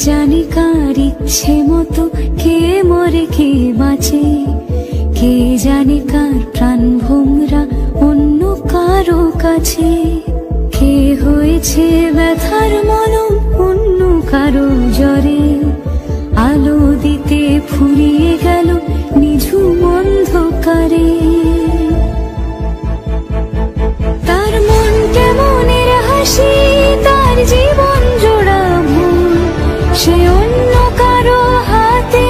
জানি কার ইচ্ছে মতো কে মরে কে বাঁচে, কে জানে কার প্রাণ ভোমরা অন্য কারো কাছে। কে হয়েছে ব্যথার মলম অন্য কারো জ্বরে, আলো দিতে ফুরিয়ে গেল নিঝুম অন্ধকারে। তার মন কেমনের হাসি, তার জীবন জোড়া ভুল, সে অন্য কারো হাতে।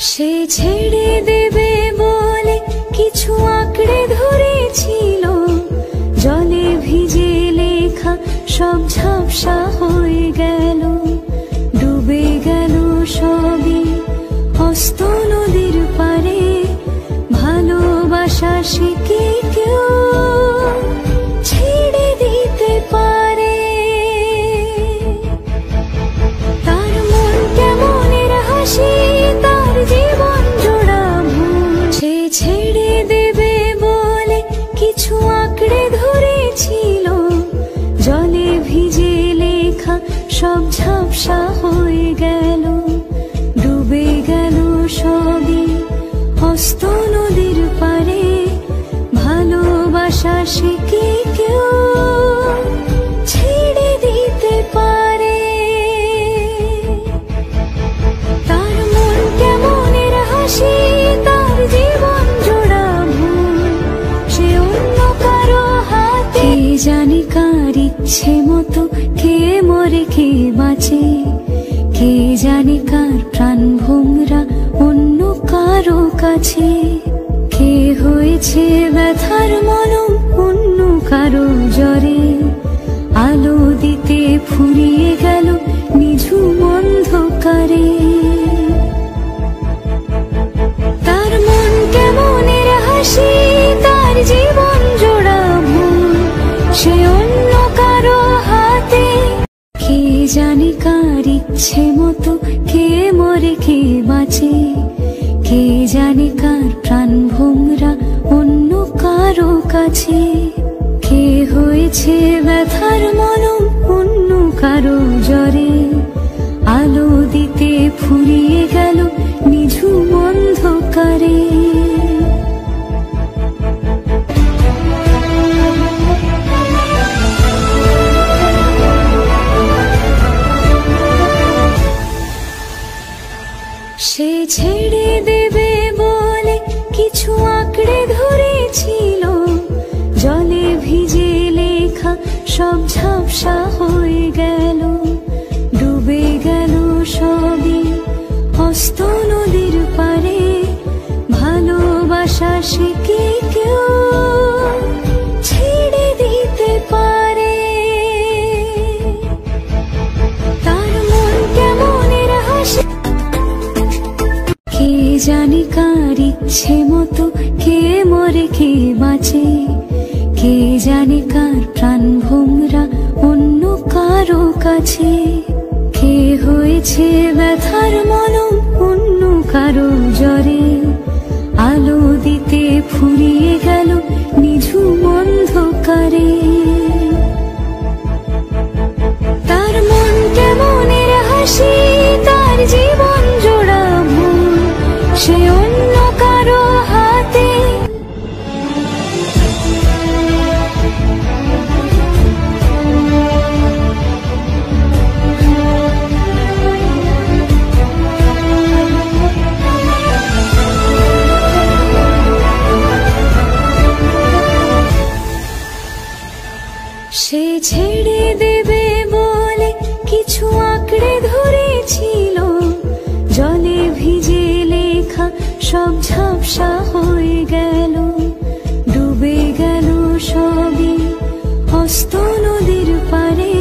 সে ছেড়ে দেবে বলে কিছু আঁকড়ে ধরেছিল, জলে ভিজে লেখা সব ঝাপসা হয়ে গেল। ডুবে গেল সবই হস্ত নদীর পারে, ভালোবাসা সে কি কেউ ছেড়ে দিতে পারে? তার মন কেমনের হাসি, তার জীবন জোড়া ভুল, সে ছেড়ে দেবে বলে কিছু আঁকড়ে ধরেছিল, জলে ভিজে লেখা সব ঝাপসা হয়ে গেল। ডুবে গেল সবই হস্ত নদীর পারে, ভালোবাসা সে কি কেউ ছেড়ে দিতে পারে? তার মন কেমনের হাসি, তার জীবন জোড়া ভুল, সে অন্য কারো হাতে। জানি কার ইচ্ছে মতো কে মরে কে বাঁচে, কে জানে কার প্রাণ ভোমরা অন্য কারো কাছে। কে হয়েছে ব্যথার মলম অন্য কারো জ্বরে, আলো দিতে ফুরিয়ে গেল নিঝুম অন্ধকারে। তার মন কেমনের হাসি, তার জীবন জোড়া ভুল, সে অন্য কারো হাতে। কে জানে কার ইচ্ছে মতো কে মরে কে বাঁচে, কে জানে কার প্রাণ ভোমরা অন্য কারো কাছে। কে হয়েছে ব্যথার মলম অন্য কারো জ্বরে, আলো দিতে ফুরিয়ে গেল নিঝুম অন্ধকারে। সে ছেড়ে দেবে বলে কিছু আঁকড়ে ধরেছিল, জলে ভিজে লেখা সব ঝাপসা হয়ে গেল। ডুবে গেল সবই হস্ত নদীর পারে, ভালোবাসা সে কি কেউ ছেড়ে দিতে পারে? তার মন কেমনের হাসি, কে জানে কার ইচ্ছে মতো কে মরে কে বাঁচে, কে জানে কার প্রাণ ভোমরা অন্য কারো কাছে। কে হয়েছে ব্যথার মলম অন্য কারো জ্বরে, আলো দিতে ফুরিয়ে গেল নিঝুম অন্ধকারে। তার মন কেমনের হাসি, তার জীবন জোড়া ভুল, সে অন্য কারো হাতে। সে ছেড়ে দেবে বলে কিছু আঁকড়ে ধরেছিল, জলে ভিজে লেখা সব ঝাপসা হয়ে গেল। ডুবে গেল সবই হস্ত নদীর পারে,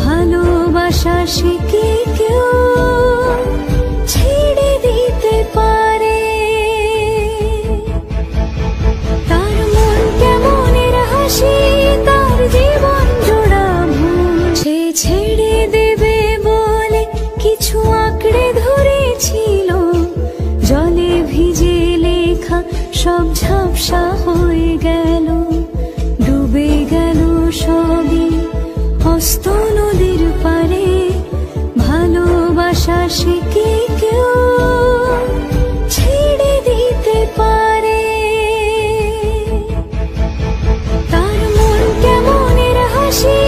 ভালোবাসা সে কি কেউ ছেড়ে দিতে পারে? তার মন কেমনের হাসি, তার জীবন সে কি কেউ ছেড়ে দিতে পারে? তার মন কেমনের হাসি,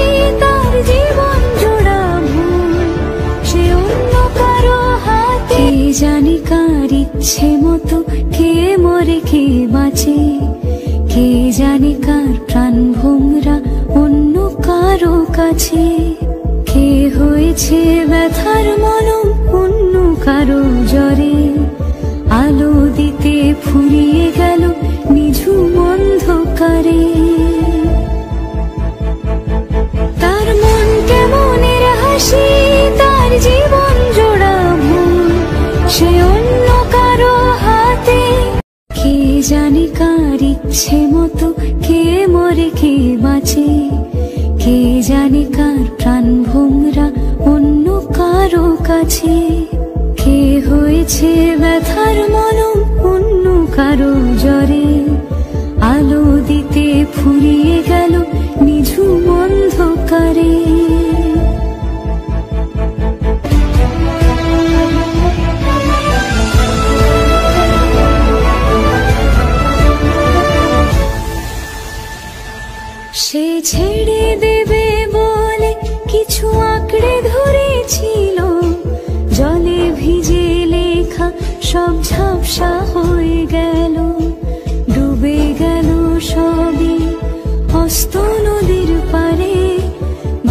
তার জীবন জোড়া ভুল, সে অন্য কারো হাতে। কে জানি কার ইচ্ছে মতো কে মরে কে বাঁচে, কে জানি কার প্রাণ ভোমরা অন্য কারো কাছে। কে হয়েছে ব্যথার মলম অন্য কারো জ্বরে, আলো দিতে ফুরিয়ে গেল নিঝুম অন্ধকারে। তার মন কেমনের হাসি, তার জীবন জোড়া ভুল, সে অন্য কারো হাতে। কে জানি কার ইচ্ছে মতো কে মরে কে বাঁচে, কে জানি কার প্রাণ ভোমরা অন্য কারো কাছে। কে হয়েছে ব্যথার মলম অন্য কারো জ্বরে, আলো দিতে ফুরিয়ে গেল নিঝুম অন্ধকারে। সে ছেড়ে দেবে বলে কিছু আঁকড়ে ধরেছিল, জলে ভিজে লেখা সব ঝাপসা হয়ে গেল। ডুবে গেল সবই অস্ত নদীর পারে,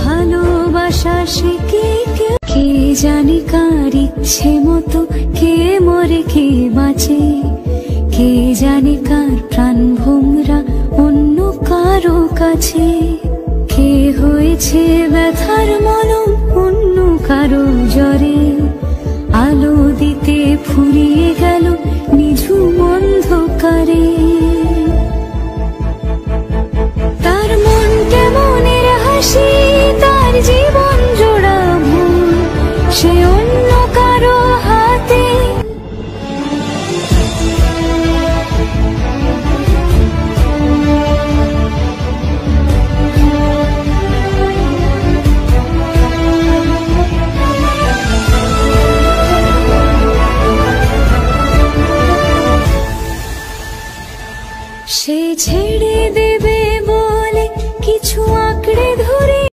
ভালোবাসা সে কি কেউ। কে জানি কার ইচ্ছে মতো কে মরে কে বাঁচে, কে জানি কার প্রাণ ভোমরা অন্য কারো কাছে। কে হয়েছে ব্যথার মলম অন্য কারো জ্বরে, আলো দিতে ফুরিয়ে গেল নিঝুম অন্ধকারে। তার মন কেমনের হাসি, তার জীবন জোড়া ভুল, সে অন্য কারো হাতে। সে ছেড়ে দেবে বলে কিছু